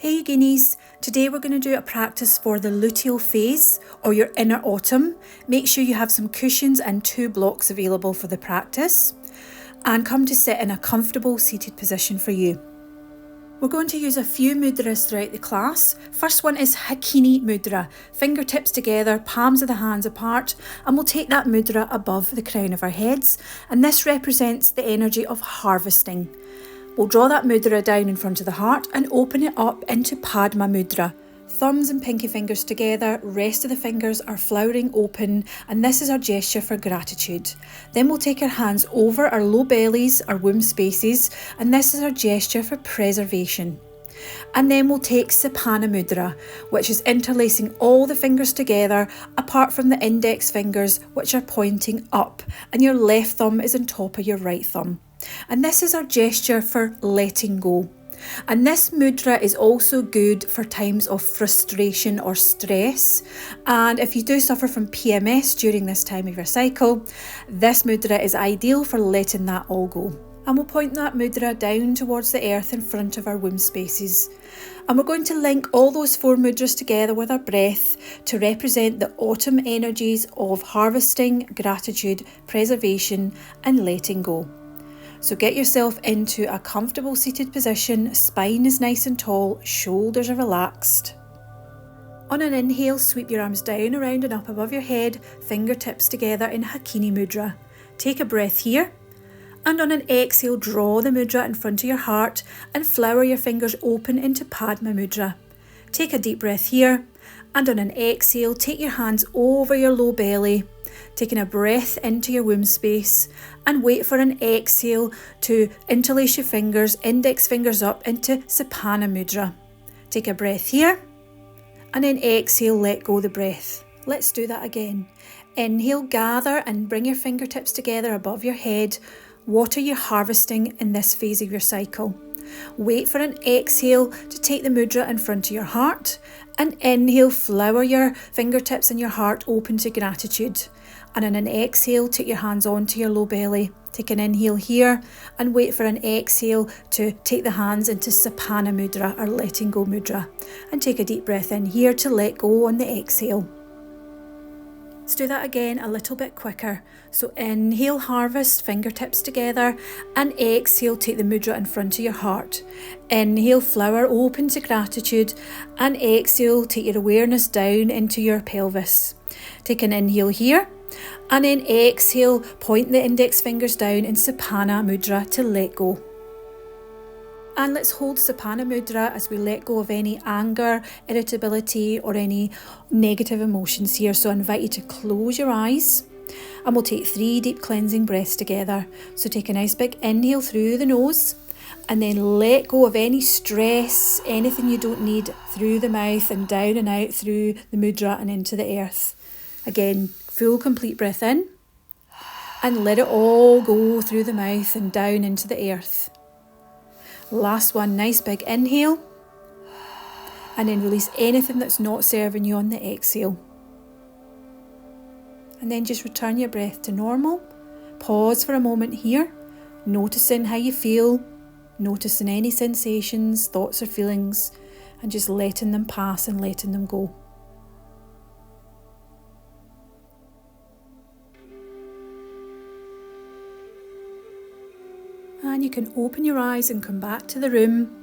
Hey guineas, today we're going to do a practice for the luteal phase or your inner autumn. Make sure you have some cushions and 2 blocks available for the practice and come to sit in a comfortable seated position for you. We're going to use a few mudras throughout the class. First one is Hakini mudra, fingertips together, palms of the hands apart, and we'll take that mudra above the crown of our heads, and this represents the energy of harvesting. We'll draw that mudra down in front of the heart and open it up into Padma mudra. Thumbs and pinky fingers together, rest of the fingers are flowering open, and this is our gesture for gratitude. Then we'll take our hands over our low bellies, our womb spaces, and this is our gesture for preservation. And then we'll take Sapana mudra, which is interlacing all the fingers together apart from the index fingers, which are pointing up, and your left thumb is on top of your right thumb. And this is our gesture for letting go. And this mudra is also good for times of frustration or stress. And if you do suffer from PMS during this time of your cycle, this mudra is ideal for letting that all go. And we'll point that mudra down towards the earth in front of our womb spaces. And we're going to link all those 4 mudras together with our breath to represent the autumn energies of harvesting, gratitude, preservation, and letting go. So get yourself into a comfortable seated position, spine is nice and tall, shoulders are relaxed. On an inhale, sweep your arms down, around and up above your head, fingertips together in Hakini mudra. Take a breath here, and on an exhale, draw the mudra in front of your heart and flower your fingers open into Padma mudra. Take a deep breath here, and on an exhale, take your hands over your low belly, taking a breath into your womb space, and wait for an exhale to interlace your fingers, index fingers up into Sapana mudra. Take a breath here, and then exhale, let go the breath. Let's do that again. Inhale, gather and bring your fingertips together above your head. What are you harvesting in this phase of your cycle? Wait for an exhale to take the mudra in front of your heart, and inhale, flower your fingertips and your heart open to gratitude. And on an exhale, take your hands onto your low belly. Take an inhale here and wait for an exhale to take the hands into Sapana mudra or letting go mudra. And take a deep breath in here to let go on the exhale. Let's do that again a little bit quicker. So inhale, harvest, fingertips together, and exhale, take the mudra in front of your heart. Inhale, flower open to gratitude, and exhale, take your awareness down into your pelvis. Take an inhale here, and then exhale, point the index fingers down in Sapana mudra to let go. And let's hold Sapana mudra as we let go of any anger, irritability or any negative emotions here. So I invite you to close your eyes and we'll take 3 deep cleansing breaths together. So take a nice big inhale through the nose and then let go of any stress, anything you don't need, through the mouth and down and out through the mudra and into the earth. Again, full complete breath in and let it all go through the mouth and down into the earth. Last one, nice big inhale, and then release anything that's not serving you on the exhale. And then just return your breath to normal. Pause for a moment here, noticing how you feel, noticing any sensations, thoughts or feelings, and just letting them pass and letting them go. And you can open your eyes and come back to the room.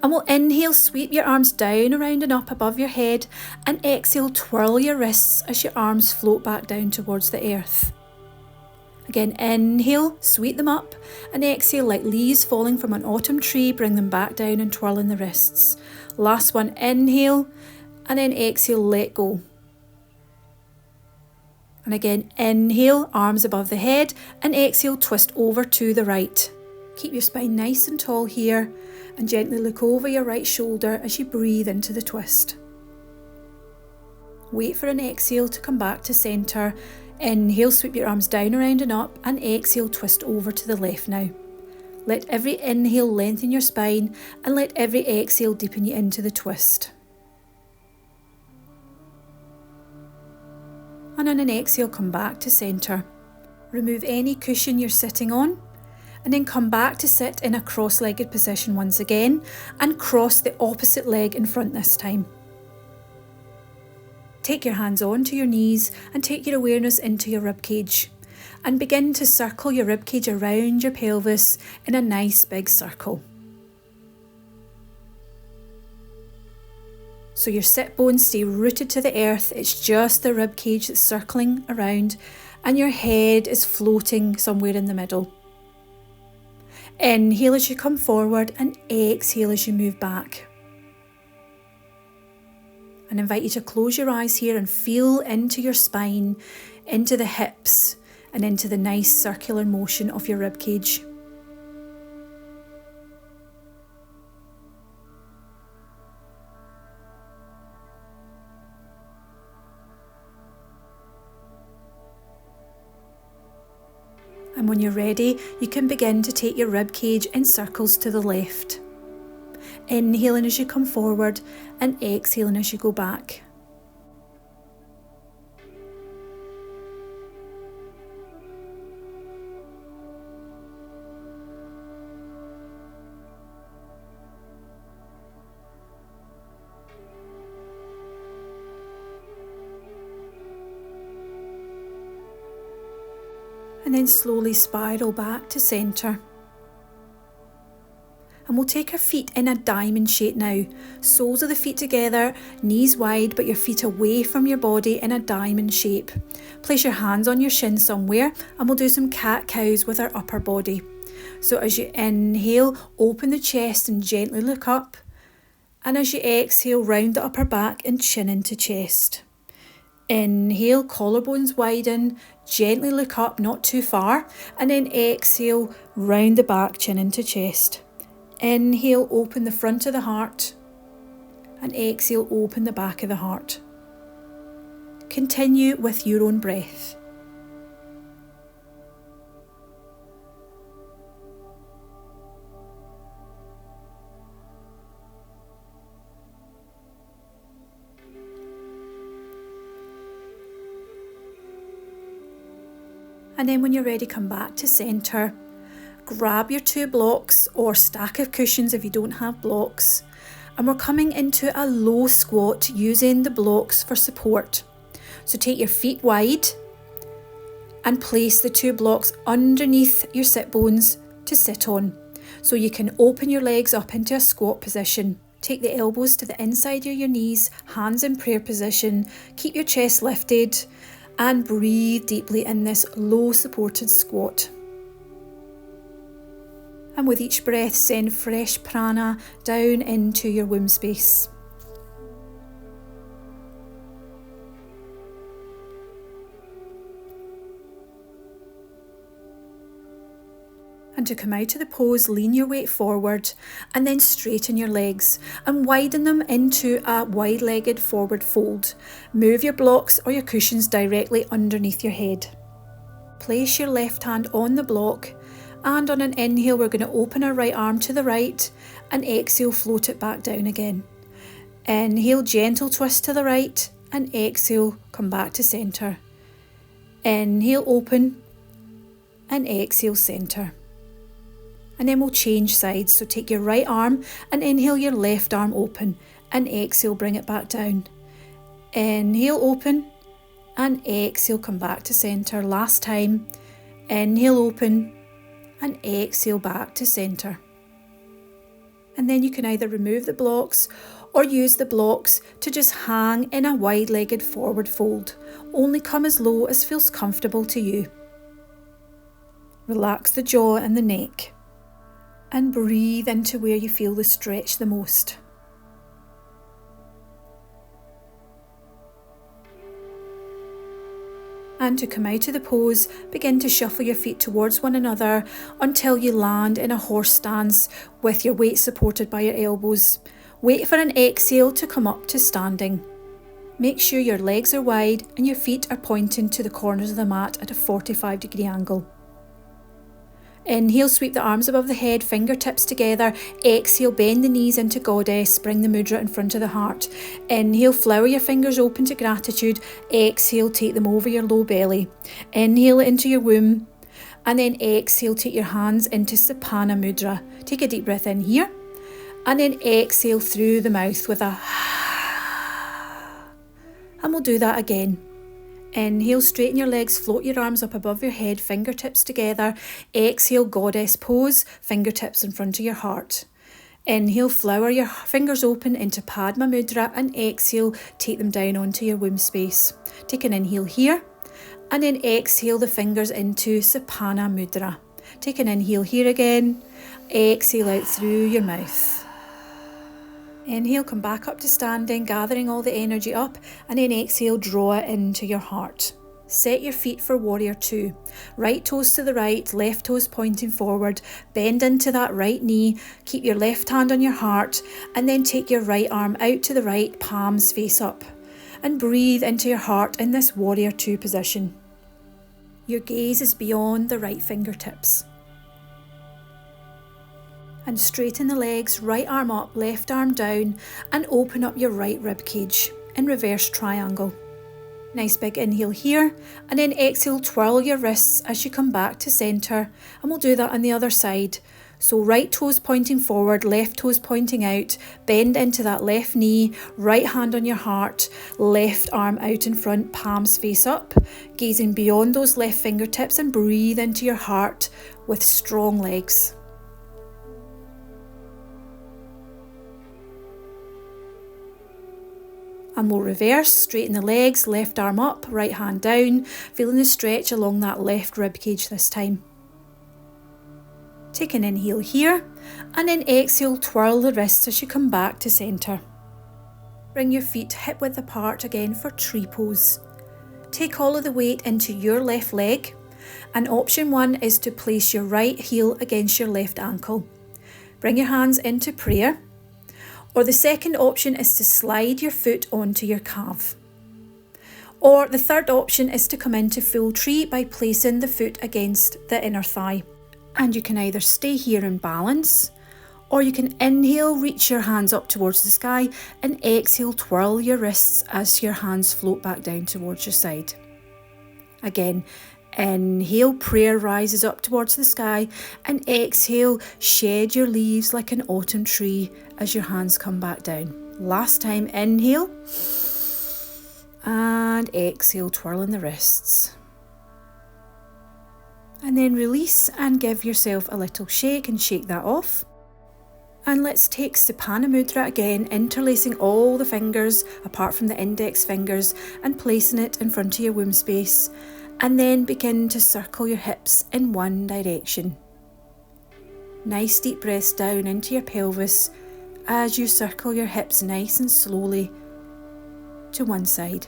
And we'll inhale, sweep your arms down, around and up above your head, and exhale, twirl your wrists as your arms float back down towards the earth. Again, inhale, sweep them up, and exhale like leaves falling from an autumn tree, bring them back down and twirling the wrists. Last one, inhale, and then exhale, let go. And again, inhale, arms above the head, and exhale, twist over to the right. Keep your spine nice and tall here and gently look over your right shoulder as you breathe into the twist. Wait for an exhale to come back to centre. Inhale, sweep your arms down, around and up, and exhale, twist over to the left now. Let every inhale lengthen your spine and let every exhale deepen you into the twist. And on an exhale, come back to centre. Remove any cushion you're sitting on And then come back to sit in a cross-legged position once again and cross the opposite leg in front this time. Take your hands onto your knees and take your awareness into your ribcage and begin to circle your ribcage around your pelvis in a nice big circle. So your sit bones stay rooted to the earth, it's just the ribcage that's circling around and your head is floating somewhere in the middle. Inhale as you come forward and exhale as you move back. And invite you to close your eyes here and feel into your spine, into the hips and into the nice circular motion of your ribcage. And when you're ready, you can begin to take your ribcage in circles to the left. Inhaling as you come forward and exhaling as you go back. And then slowly spiral back to centre. And we'll take our feet in a diamond shape now. Soles of the feet together, knees wide, but your feet away from your body in a diamond shape. Place your hands on your shin somewhere and we'll do some cat-cows with our upper body. So as you inhale, open the chest and gently look up. And as you exhale, round the upper back and chin into chest. Inhale, collarbones widen, gently look up, not too far, and then exhale, round the back, chin into chest. Inhale, open the front of the heart, and exhale, open the back of the heart. Continue with your own breath. And then when you're ready, come back to centre. Grab your 2 blocks or stack of cushions if you don't have blocks. And we're coming into a low squat using the blocks for support. So take your feet wide and place the 2 blocks underneath your sit bones to sit on. So you can open your legs up into a squat position. Take the elbows to the inside of your knees, hands in prayer position. Keep your chest lifted. And breathe deeply in this low supported squat. And with each breath, send fresh prana down into your womb space. And to come out of the pose, lean your weight forward and then straighten your legs and widen them into a wide-legged forward fold. Move your blocks or your cushions directly underneath your head. Place your left hand on the block and on an inhale we're going to open our right arm to the right and exhale, float it back down again. Inhale, gentle twist to the right and exhale, come back to centre. Inhale, open and exhale, centre. And then we'll change sides, so take your right arm and inhale your left arm open and exhale, bring it back down. Inhale, open and exhale, come back to centre. Last time, inhale, open and exhale back to centre. And then you can either remove the blocks or use the blocks to just hang in a wide-legged forward fold. Only come as low as feels comfortable to you. Relax the jaw and the neck. And breathe into where you feel the stretch the most. And to come out of the pose, begin to shuffle your feet towards one another until you land in a horse stance with your weight supported by your elbows. Wait for an exhale to come up to standing. Make sure your legs are wide and your feet are pointing to the corners of the mat at a 45-degree angle. Inhale, sweep the arms above the head, fingertips together. Exhale, bend the knees into goddess, bring the mudra in front of the heart. Inhale, flower your fingers open to gratitude. Exhale, take them over your low belly. Inhale into your womb And then exhale, take your hands into Sapana Mudra. Take a deep breath in here. And then exhale through the mouth with a and we'll do that again. Inhale, straighten your legs, float your arms up above your head, fingertips together. Exhale, goddess pose, fingertips in front of your heart. Inhale, flower your fingers open into Padma Mudra, and exhale, take them down onto your womb space. Take an inhale here, and then exhale the fingers into Sapana Mudra. Take an inhale here again, exhale out through your mouth. Inhale, come back up to standing, gathering all the energy up, and then exhale, draw it into your heart. Set your feet for warrior two. Right toes to the right, left toes pointing forward. Bend into that right knee, keep your left hand on your heart, and then take your right arm out to the right, palms face up. And breathe into your heart in this warrior two position. Your gaze is beyond the right fingertips. And straighten the legs, right arm up, left arm down, and open up your right rib cage in reverse triangle. Nice big inhale here, and then exhale, twirl your wrists as you come back to centre, and we'll do that on the other side. So right toes pointing forward, left toes pointing out, bend into that left knee, right hand on your heart, left arm out in front, palms face up, gazing beyond those left fingertips, and breathe into your heart with strong legs. And we'll reverse, straighten the legs, left arm up, right hand down, feeling the stretch along that left rib cage this time. Take an inhale here, and then exhale, twirl the wrists as you come back to centre. Bring your feet hip width apart again for tree pose. Take all of the weight into your left leg, and option one is to place your right heel against your left ankle. Bring your hands into prayer. Or the second option is to slide your foot onto your calf. Or the third option is to come into full tree by placing the foot against the inner thigh. And you can either stay here in balance, or you can inhale, reach your hands up towards the sky, and exhale, twirl your wrists as your hands float back down towards your side. Again, inhale, prayer rises up towards the sky, and exhale, shed your leaves like an autumn tree as your hands come back down. Last time, inhale, and exhale, twirling the wrists. And then release and give yourself a little shake and shake that off. And let's take Sapana Mudra again, interlacing all the fingers apart from the index fingers and placing it in front of your womb space. And then begin to circle your hips in one direction. Nice deep breaths down into your pelvis as you circle your hips nice and slowly to one side.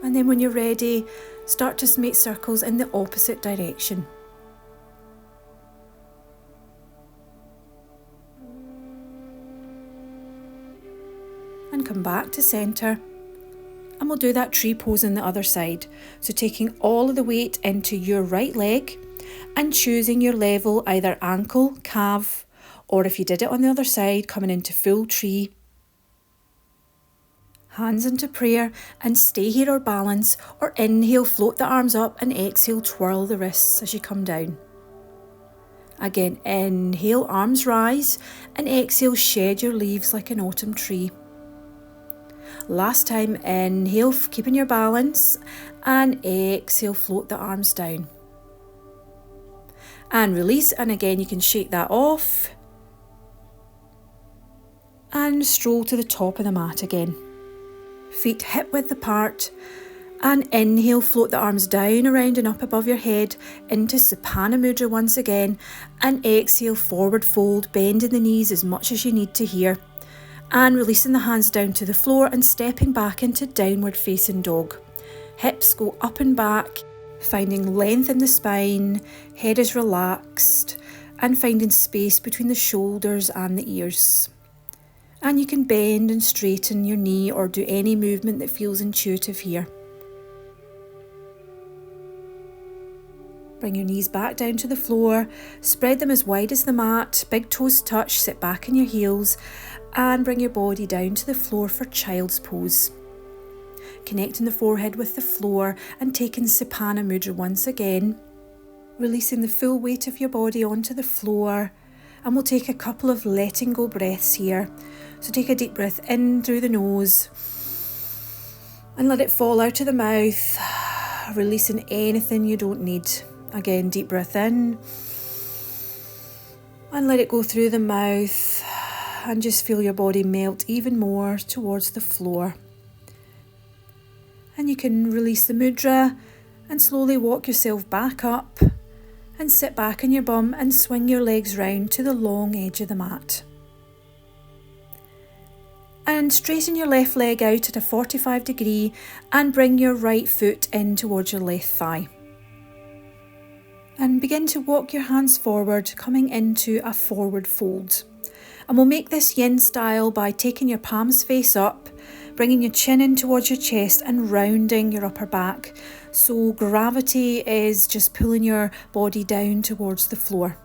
And then when you're ready, start to make circles in the opposite direction. And come back to centre, and we'll do that tree pose on the other side. So taking all of the weight into your right leg and choosing your level, either ankle, calf, or if you did it on the other side, coming into full tree. Hands into prayer and stay here or balance, or inhale, float the arms up, and exhale, twirl the wrists as you come down. Again, inhale, arms rise, and exhale, shed your leaves like an autumn tree. Last time, inhale, keeping your balance, and exhale, float the arms down. And release, and again you can shake that off. And stroll to the top of the mat again. Feet hip width apart, and inhale, float the arms down, around and up above your head into Sapana Mudra once again, and exhale, forward fold, bending the knees as much as you need to here. And releasing the hands down to the floor and stepping back into downward facing dog. Hips go up and back, finding length in the spine, head is relaxed, and finding space between the shoulders and the ears. And you can bend and straighten your knee or do any movement that feels intuitive here. Bring your knees back down to the floor, spread them as wide as the mat, big toes touch, sit back in your heels, and bring your body down to the floor for child's pose. Connecting the forehead with the floor and taking Supana Mudra once again. Releasing the full weight of your body onto the floor, and we'll take a couple of letting go breaths here. So take a deep breath in through the nose and let it fall out of the mouth, releasing anything you don't need. Again, deep breath in and let it go through the mouth, and just feel your body melt even more towards the floor. And you can release the mudra and slowly walk yourself back up and sit back on your bum and swing your legs round to the long edge of the mat. And straighten your left leg out at a 45 degree and bring your right foot in towards your left thigh. And begin to walk your hands forward, coming into a forward fold. And we'll make this yin style by taking your palms face up, bringing your chin in towards your chest and rounding your upper back. So gravity is just pulling your body down towards the floor.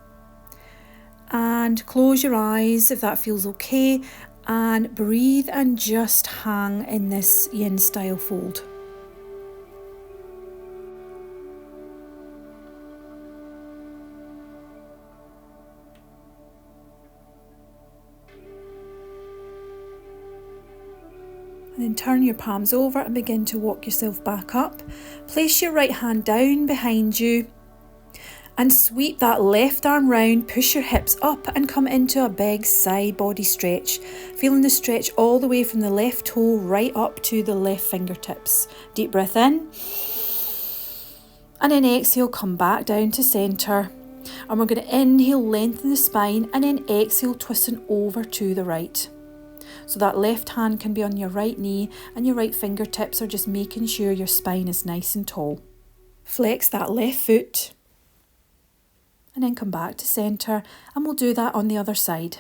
And close your eyes if that feels okay, and breathe and just hang in this yin style fold. And then turn your palms over and begin to walk yourself back up. Place your right hand down behind you and sweep that left arm round, push your hips up and come into a big side body stretch. Feeling the stretch all the way from the left toe right up to the left fingertips. Deep breath in. And then exhale, come back down to centre. And we're going to inhale, lengthen the spine, and then exhale, twisting over to the right. So that left hand can be on your right knee and your right fingertips are just making sure your spine is nice and tall. Flex that left foot and then come back to centre, and we'll do that on the other side.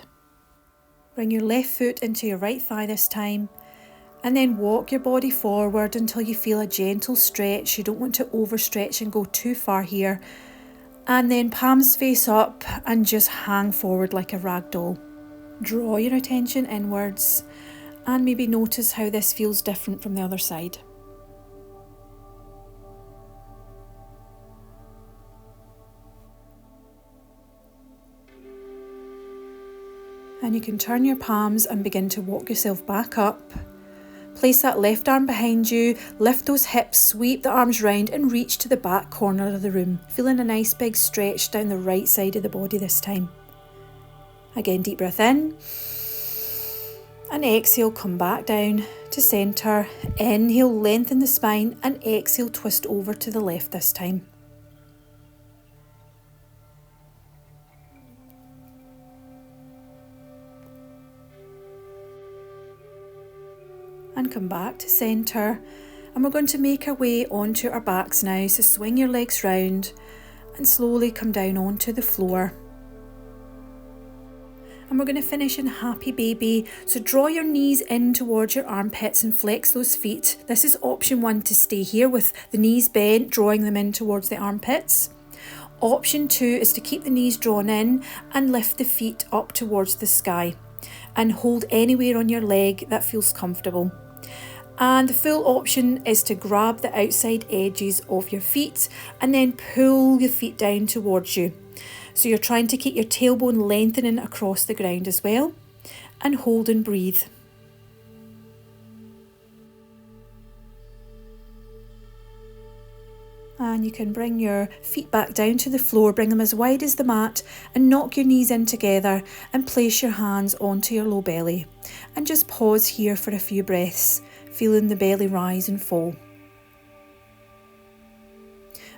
Bring your left foot into your right thigh this time, and then walk your body forward until you feel a gentle stretch. You don't want to overstretch and go too far here. And then palms face up and just hang forward like a rag doll. Draw your attention inwards and maybe notice how this feels different from the other side. And you can turn your palms and begin to walk yourself back up. Place that left arm behind you, lift those hips, sweep the arms round and reach to the back corner of the room, feeling a nice big stretch down the right side of the body this time. Again, deep breath in. And exhale, come back down to centre. Inhale, lengthen the spine, and exhale, twist over to the left this time. And come back to centre. And we're going to make our way onto our backs now. So swing your legs round and slowly come down onto the floor. And we're going to finish in happy baby. So draw your knees in towards your armpits and flex those feet. This is option 1 to stay here with the knees bent, drawing them in towards the armpits. Option 2 is to keep the knees drawn in and lift the feet up towards the sky. And hold anywhere on your leg that feels comfortable. And the full option is to grab the outside edges of your feet and then pull your feet down towards you. So you're trying to keep your tailbone lengthening across the ground as well. And hold and breathe. And you can bring your feet back down to the floor, bring them as wide as the mat and knock your knees in together and place your hands onto your low belly. And just pause here for a few breaths, feeling the belly rise and fall.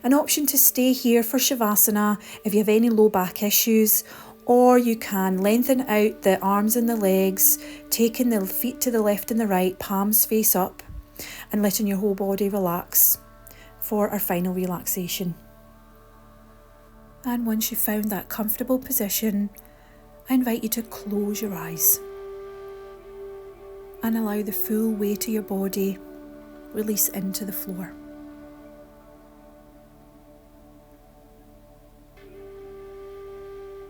An option to stay here for Shavasana if you have any low back issues, or you can lengthen out the arms and the legs, taking the feet to the left and the right, palms face up, and letting your whole body relax for our final relaxation. And once you've found that comfortable position, I invite you to close your eyes and allow the full weight of your body release into the floor.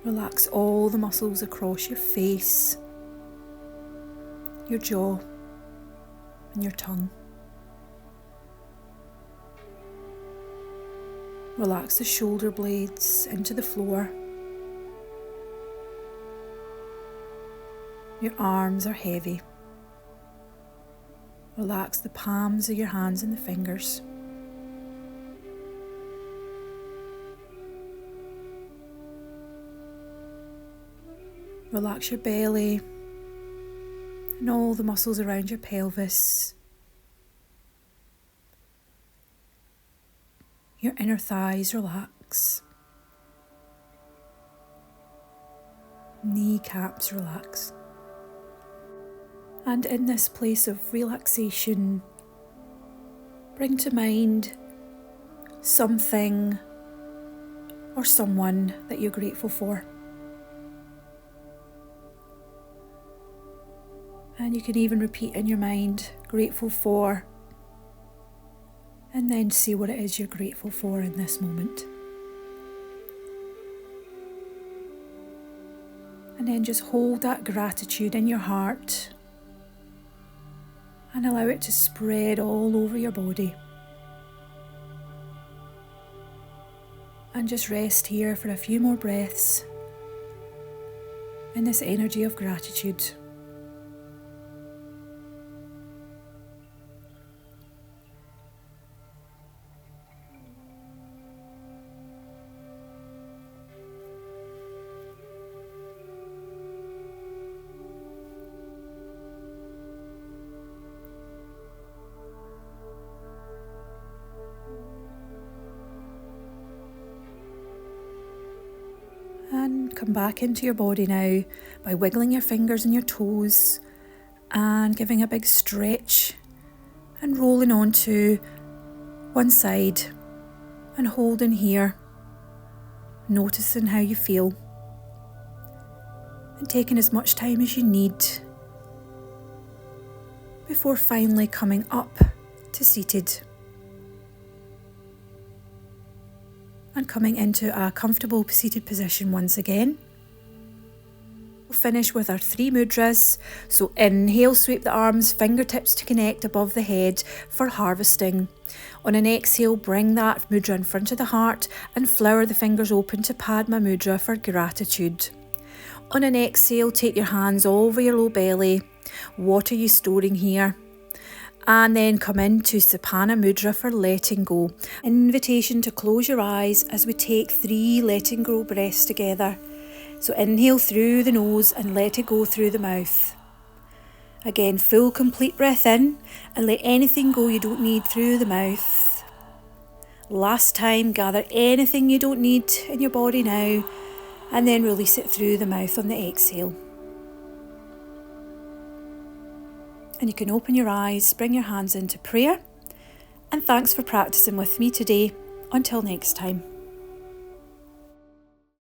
Relax all the muscles across your face, your jaw and your tongue. Relax the shoulder blades into the floor. Your arms are heavy. Relax the palms of your hands and the fingers. Relax your belly and all the muscles around your pelvis. Your inner thighs relax. Kneecaps relax. And in this place of relaxation, bring to mind something or someone that you're grateful for. And you can even repeat in your mind, grateful for, and then see what it is you're grateful for in this moment. And then just hold that gratitude in your heart and allow it to spread all over your body. And just rest here for a few more breaths in this energy of gratitude. And come back into your body now by wiggling your fingers and your toes and giving a big stretch and rolling onto one side and holding here, noticing how you feel and taking as much time as you need before finally coming up to seated. And coming into a comfortable seated position once again. We'll finish with our 3 mudras. So inhale, sweep the arms, fingertips to connect above the head for harvesting. On an exhale, bring that mudra in front of the heart and flower the fingers open to Padma mudra for gratitude. On an exhale, take your hands over your low belly. What are you storing here? And then come into Sapana Mudra for letting go. Invitation to close your eyes as we take 3 letting go breaths together. So inhale through the nose and let it go through the mouth. Again, full complete breath in and let anything go you don't need through the mouth. Last time, gather anything you don't need in your body now and then release it through the mouth on the exhale. And you can open your eyes, bring your hands into prayer, and thanks for practicing with me today. Until next time.